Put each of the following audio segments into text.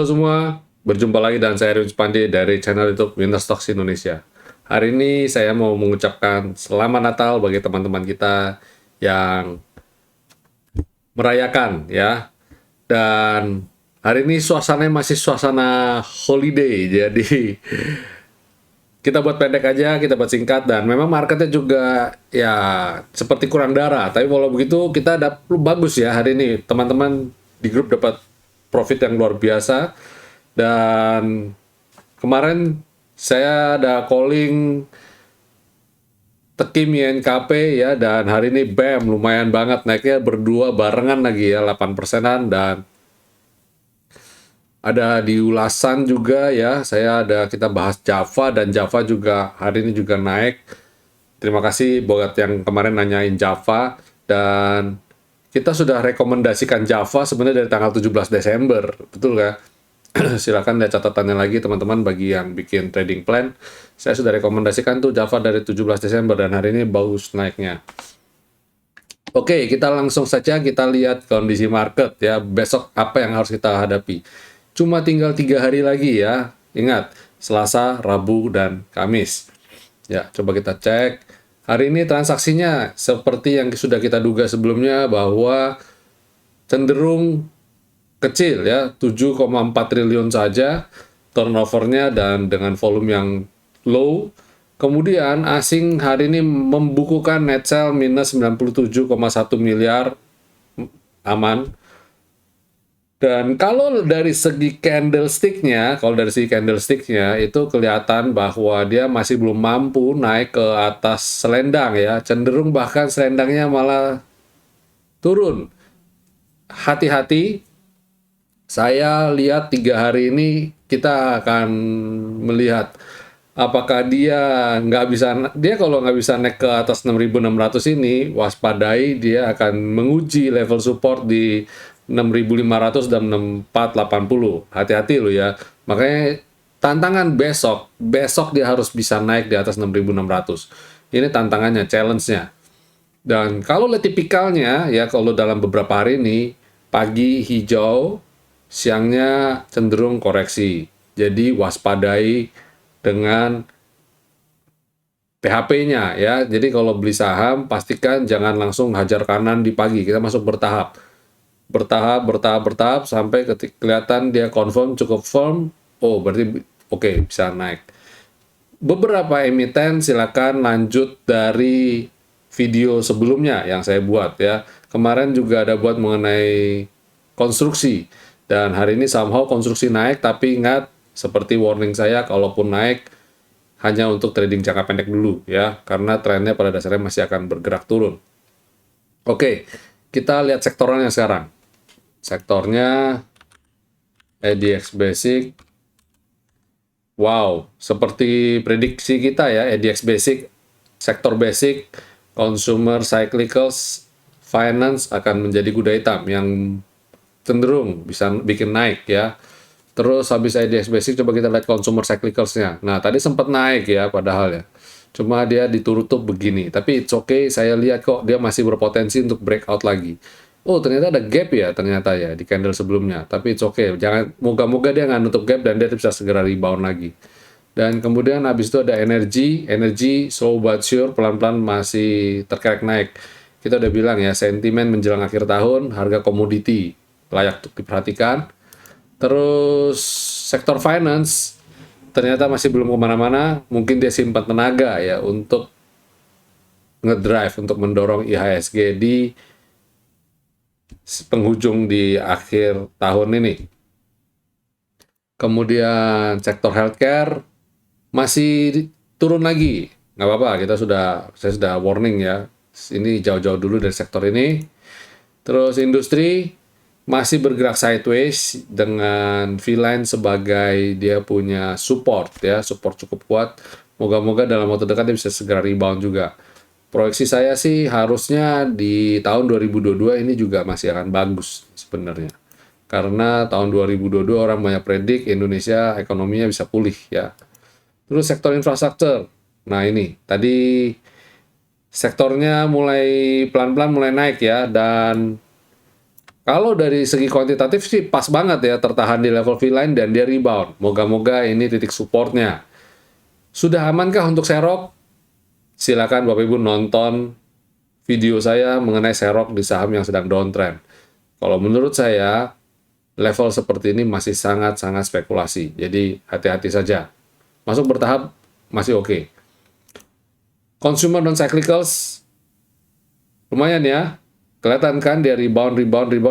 Halo semua, berjumpa lagi dengan saya Erwin Supandi dari channel YouTube Winner Stocks Indonesia. Hari ini saya mau mengucapkan selamat Natal bagi teman-teman kita yang merayakan ya. Dan hari ini suasananya masih suasana holiday, jadi kita buat pendek aja, kita buat singkat, dan memang marketnya juga ya seperti kurang darah. Tapi walau begitu kita bagus ya hari ini. Teman-teman di grup dapat profit yang luar biasa. Dan kemarin saya ada calling Tekim YNKP ya, dan hari ini BAM lumayan banget naiknya berdua barengan lagi ya, 8%-an. Dan ada di ulasan juga ya, kita bahas Java, dan Java juga hari ini juga naik. Terima kasih buat yang kemarin nanyain Java, dan kita sudah rekomendasikan Java sebenarnya dari tanggal 17 Desember, betul nggak? Silakan lihat catatannya lagi teman-teman bagi yang bikin trading plan. Saya sudah rekomendasikan tuh Java dari 17 Desember, dan hari ini bagus naiknya. Oke, kita langsung saja kita lihat kondisi market ya. Besok apa yang harus kita hadapi? Cuma tinggal 3 hari lagi ya. Ingat, Selasa, Rabu, dan Kamis. Ya, coba kita cek. Hari ini transaksinya seperti yang sudah kita duga sebelumnya, bahwa cenderung kecil ya, 7,4 triliun saja turnovernya dan dengan volume yang low. Kemudian asing hari ini membukukan net sell minus 97,1 miliar, aman. Dan kalau dari segi candlestick-nya itu kelihatan bahwa dia masih belum mampu naik ke atas selendang ya, cenderung bahkan selendangnya malah turun. Hati-hati, saya lihat 3 hari ini kita akan melihat apakah dia kalau nggak bisa naik ke atas 6.600 ini, waspadai dia akan menguji level support di 6.500 dan 6.480. Hati-hati loh ya. Makanya tantangan besok dia harus bisa naik di atas 6.600. Ini tantangannya, challenge-nya. Dan kalau lihat tipikalnya ya, kalau dalam beberapa hari ini pagi hijau, siangnya cenderung koreksi. Jadi waspadai dengan PHP-nya ya. Jadi kalau beli saham pastikan jangan langsung hajar kanan di pagi. Kita masuk bertahap sampai kelihatan dia confirm, cukup firm. Oh, berarti oke, bisa naik. Beberapa emiten silakan lanjut dari video sebelumnya yang saya buat ya. Kemarin juga ada buat mengenai konstruksi, dan hari ini somehow konstruksi naik, tapi ingat seperti warning saya, kalaupun naik hanya untuk trading jangka pendek dulu ya, karena trennya pada dasarnya masih akan bergerak turun. Oke, kita lihat sektornya sekarang. Sektornya ADX Basic. Wow, seperti prediksi kita ya, ADX Basic, sektor basic, consumer cyclicals, finance akan menjadi kuda hitam yang cenderung bisa bikin naik ya. Terus habis ADX Basic, coba kita lihat consumer cyclicals-nya. Nah, tadi sempat naik ya padahal ya. Cuma dia ditutup begini. Tapi it's okay, saya lihat kok dia masih berpotensi untuk breakout lagi. Oh, ternyata ada gap ya ternyata ya di candle sebelumnya. Tapi it's okay. Jangan, moga-moga dia nggak nutup gap dan dia bisa segera rebound lagi. Dan kemudian habis itu ada energi slow but sure, pelan-pelan masih terkerek naik. Kita udah bilang ya, sentimen menjelang akhir tahun, harga komoditi layak untuk diperhatikan. Terus sektor finance ternyata masih belum kemana-mana. Mungkin dia simpan tenaga ya untuk ngedrive, untuk mendorong IHSG di penghujung di akhir tahun ini. Kemudian sektor healthcare masih turun lagi. Nggak apa-apa, saya sudah warning ya. Ini jauh-jauh dulu dari sektor ini. Terus industri masih bergerak sideways dengan V-line sebagai dia punya support ya, support cukup kuat. Moga-moga dalam waktu dekat dia bisa segera rebound juga. Proyeksi saya sih harusnya di tahun 2022 ini juga masih akan bagus sebenarnya. Karena tahun 2022 orang banyak predik Indonesia ekonominya bisa pulih ya. Terus sektor infrastruktur. Nah ini, tadi sektornya mulai pelan-pelan mulai naik ya, dan Kalau dari segi kuantitatif sih pas banget ya, tertahan di level V-line dan dia rebound. Moga-moga ini titik supportnya. Sudah amankah untuk serok? Silakan Bapak Ibu nonton video saya mengenai serok di saham yang sedang downtrend. Kalau menurut saya, level seperti ini masih sangat-sangat spekulasi. Jadi hati-hati saja. Masuk bertahap masih oke. Consumer non-cyclicals lumayan ya. Kelihatan kan dia rebound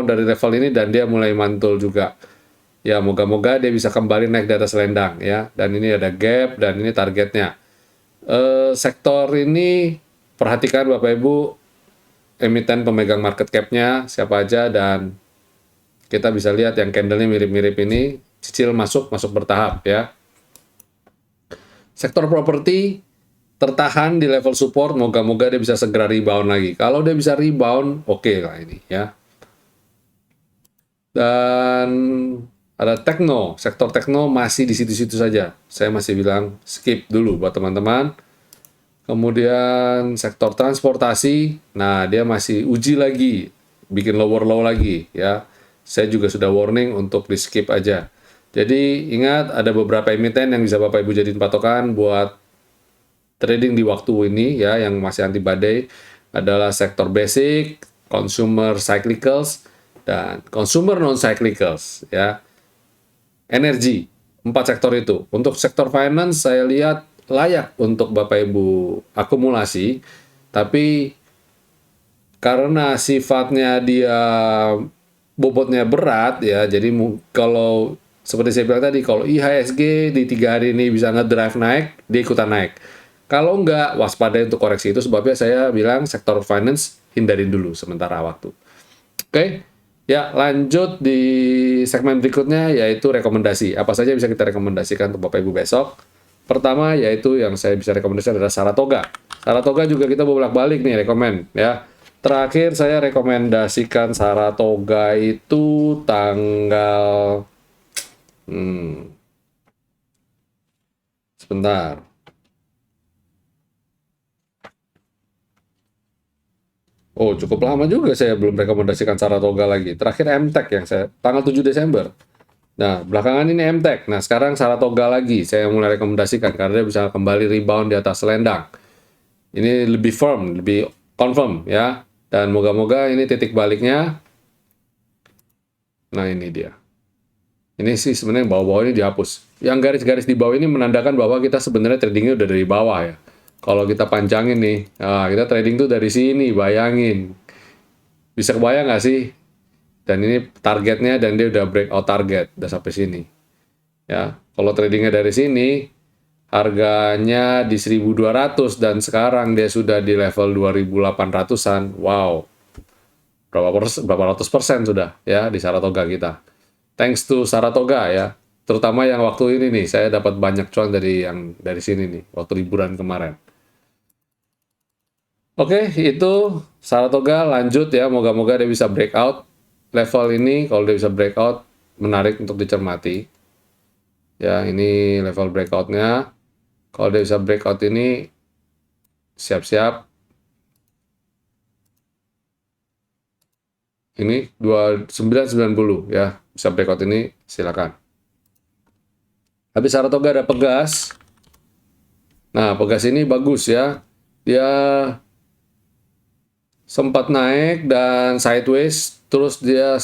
dari level ini dan dia mulai mantul juga. Ya moga-moga dia bisa kembali naik di atas selendang ya. Dan ini ada gap dan ini targetnya. Sektor ini perhatikan Bapak Ibu emiten pemegang market cap-nya siapa aja dan kita bisa lihat yang candle-nya mirip-mirip ini cicil masuk bertahap ya. Sektor properti tertahan di level support, moga-moga dia bisa segera rebound lagi. Kalau dia bisa rebound, oke lah ini ya. Dan ada tekno, sektor tekno masih di situ-situ saja. Saya masih bilang skip dulu buat teman-teman. Kemudian sektor transportasi, nah dia masih uji lagi, bikin lower low lagi ya. Saya juga sudah warning untuk di skip aja. Jadi ingat ada beberapa emiten yang bisa Bapak Ibu jadiin patokan buat trading di waktu ini ya, yang masih anti badai adalah sektor basic, consumer cyclicals, dan consumer non-cyclicals ya. Energi, 4 sektor itu. Untuk sektor finance saya lihat layak untuk Bapak Ibu akumulasi, tapi karena sifatnya dia bobotnya berat ya, jadi kalau seperti saya bilang tadi, kalau IHSG di 3 hari ini bisa ngedrive naik, dia ikutan naik. Kalau enggak, waspada untuk koreksi. Itu sebabnya saya bilang sektor finance hindarin dulu sementara waktu. Oke, ya lanjut di segmen berikutnya yaitu rekomendasi. Apa saja bisa kita rekomendasikan untuk Bapak Ibu besok? Pertama yaitu yang saya bisa rekomendasikan adalah Saratoga. Saratoga juga kita bolak-balik nih rekomen ya. Terakhir saya rekomendasikan Saratoga itu tanggal sebentar. Oh, cukup lama juga saya belum rekomendasikan Saratoga lagi. Terakhir MTech yang saya tanggal 7 Desember. Nah, belakangan ini MTech. Nah, sekarang Saratoga lagi saya mulai rekomendasikan karena dia bisa kembali rebound di atas selendang. Ini lebih firm, lebih confirm ya. Dan moga-moga ini titik baliknya. Nah, ini dia. Ini sih sebenarnya bawah-bawah ini dihapus. Yang garis-garis di bawah ini menandakan bahwa kita sebenarnya tradingnya udah dari bawah ya. Kalau kita panjangin nih, nah kita trading tuh dari sini, bayangin. Bisa kebayang nggak sih? Dan ini targetnya dan dia udah breakout target, udah sampai sini. Ya, kalau tradingnya dari sini, harganya di 1.200 dan sekarang dia sudah di level 2.800-an. Wow, berapa ratus persen sudah ya di Saratoga kita. Thanks to Saratoga ya, terutama yang waktu ini nih, saya dapat banyak cuan dari sini nih, waktu liburan kemarin. Oke, itu Saratoga lanjut ya, moga-moga dia bisa breakout level ini. Kalau dia bisa breakout, menarik untuk dicermati. Ya, ini level breakoutnya. Kalau dia bisa breakout ini, siap-siap. Ini 2990 ya, bisa breakout ini, silakan. Habis Saratoga ada Pegas. Nah, Pegas ini bagus ya. Dia sempat naik dan sideways, terus dia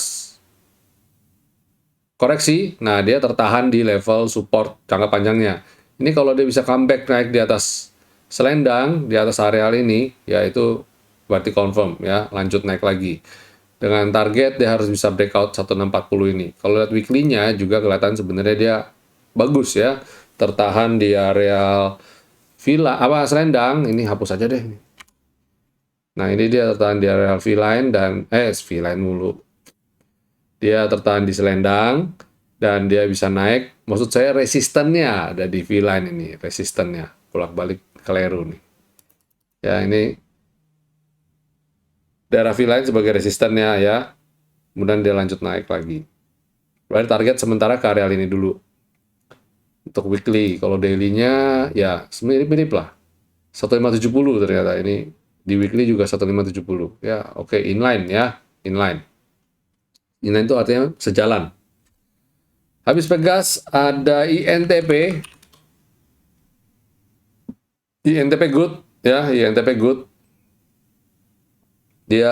koreksi. Nah, dia tertahan di level support jangka panjangnya. Ini kalau dia bisa comeback naik di atas selendang, di atas areal ini, ya itu berarti confirm ya, lanjut naik lagi. Dengan target dia harus bisa breakout 1640 ini. Kalau lihat weekly-nya juga kelihatan sebenarnya dia bagus ya, tertahan di areal selendang. Ini hapus aja deh. Nah, ini dia tertahan di area V-line dan V-line mulu. Dia tertahan di selendang dan dia bisa naik. Maksud saya resistennya ada di V-line ini, resistennya. Bolak-balik keliru nih. Ya, ini daerah V-line sebagai resistennya ya. Kemudian dia lanjut naik lagi. Berarti target sementara ke areal ini dulu. Untuk weekly, kalau daily-nya ya mirip-mirip lah. 1570 ternyata ini. Di weekly juga 1570 ya, oke, inline ya, inline. Ini itu artinya sejalan. Habis Pegas ada INTP. INTP good ya, INTP good. Dia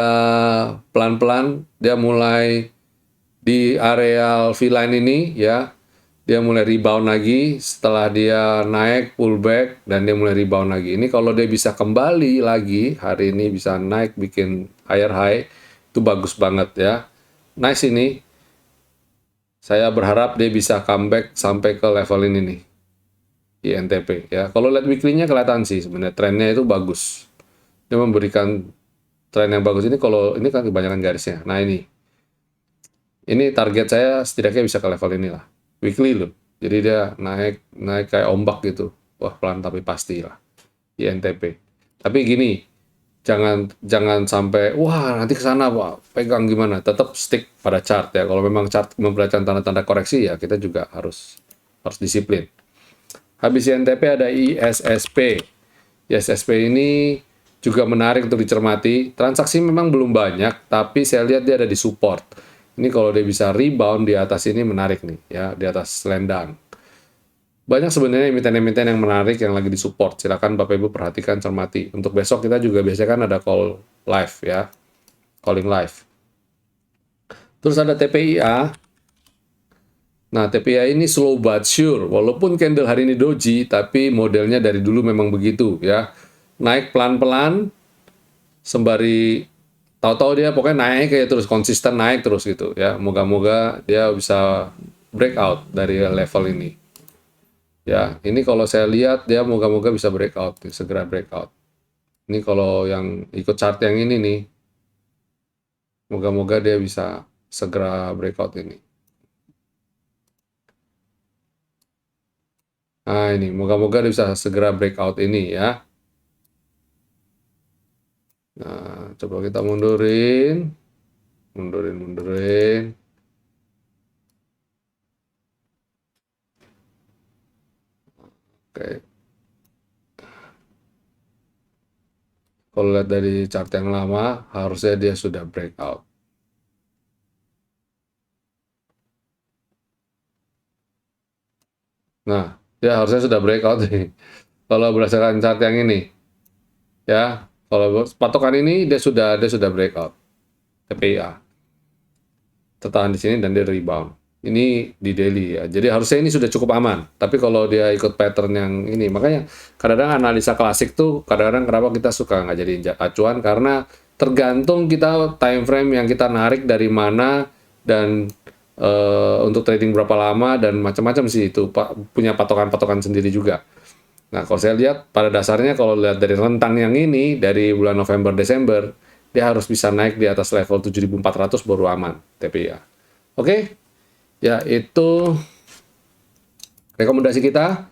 pelan-pelan dia mulai di areal V-line ini ya. Dia mulai rebound lagi setelah dia naik pullback dan dia mulai rebound lagi. Ini kalau dia bisa kembali lagi hari ini bisa naik bikin higher high itu bagus banget ya. Nice ini. Saya berharap dia bisa comeback sampai ke level ini nih. INTP ya. Kalau lihat weekly-nya kelihatan sih sebenarnya trennya itu bagus. Dia memberikan tren yang bagus ini kalau ini kan kebanyakan garisnya. Nah ini target saya setidaknya bisa ke level ini lah. Weekly loh. Jadi dia naik kayak ombak gitu. Wah pelan tapi pasti lah. INTP. Tapi gini, jangan sampai wah nanti ke sana Pak, pegang gimana. Tetap stick pada chart ya. Kalau memang chart memperlihatkan tanda-tanda koreksi ya kita juga harus disiplin. Habis INTP ada ISSP. ISSP ini juga menarik untuk dicermati. Transaksi memang belum banyak, tapi saya lihat dia ada di support. Ini kalau dia bisa rebound di atas ini menarik nih, ya di atas selendang. Banyak sebenarnya emiten-emiten yang menarik yang lagi di support. Silakan Bapak Ibu perhatikan, cermati. Untuk besok kita juga biasanya kan ada call live ya, calling live. Terus ada TPIA. Nah, TPIA ini slow but sure. Walaupun candle hari ini doji, tapi modelnya dari dulu memang begitu ya. Naik pelan-pelan, sembari tahu-tahu dia pokoknya naik kayak terus, konsisten naik terus gitu ya. Moga-moga dia bisa breakout dari level ini. Ya, ini kalau saya lihat dia moga-moga bisa breakout, segera breakout. Ini kalau yang ikut chart yang ini nih, moga-moga dia bisa segera breakout ini. Nah ini, moga-moga dia bisa segera breakout ini ya. Nah, coba kita mundurin. Oke. Kalau lihat dari chart yang lama, harusnya dia sudah breakout. Nah, dia harusnya sudah breakout nih. Kalau berdasarkan chart yang ini, ya, kalau patokan ini dia sudah breakout. TPIA. Tertahan di sini dan dia rebound. Ini di daily ya. Jadi harusnya ini sudah cukup aman. Tapi kalau dia ikut pattern yang ini, makanya kadang-kadang analisa klasik tuh kadang-kadang kenapa kita suka nggak jadi acuan karena tergantung kita time frame yang kita narik dari mana dan untuk trading berapa lama dan macam-macam sih itu punya patokan-patokan sendiri juga. Nah, kalau saya lihat pada dasarnya kalau lihat dari rentang yang ini dari bulan November Desember dia harus bisa naik di atas level 7.400 baru aman TPIA. Oke? Ya, itu rekomendasi kita.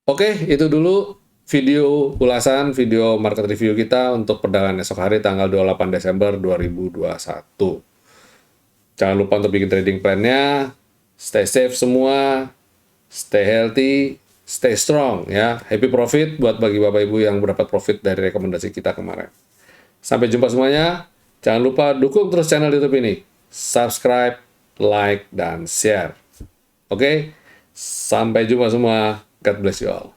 Oke, itu dulu video ulasan, video market review kita untuk perdagangan esok hari tanggal 28 Desember 2021. Jangan lupa untuk bikin trading plan-nya. Stay safe semua. Stay healthy. Stay strong ya. Happy profit buat bagi Bapak Ibu yang mendapat profit dari rekomendasi kita kemarin. Sampai jumpa semuanya. Jangan lupa dukung terus channel YouTube ini. Subscribe, like, dan share. Oke? Sampai jumpa semua. God bless you all.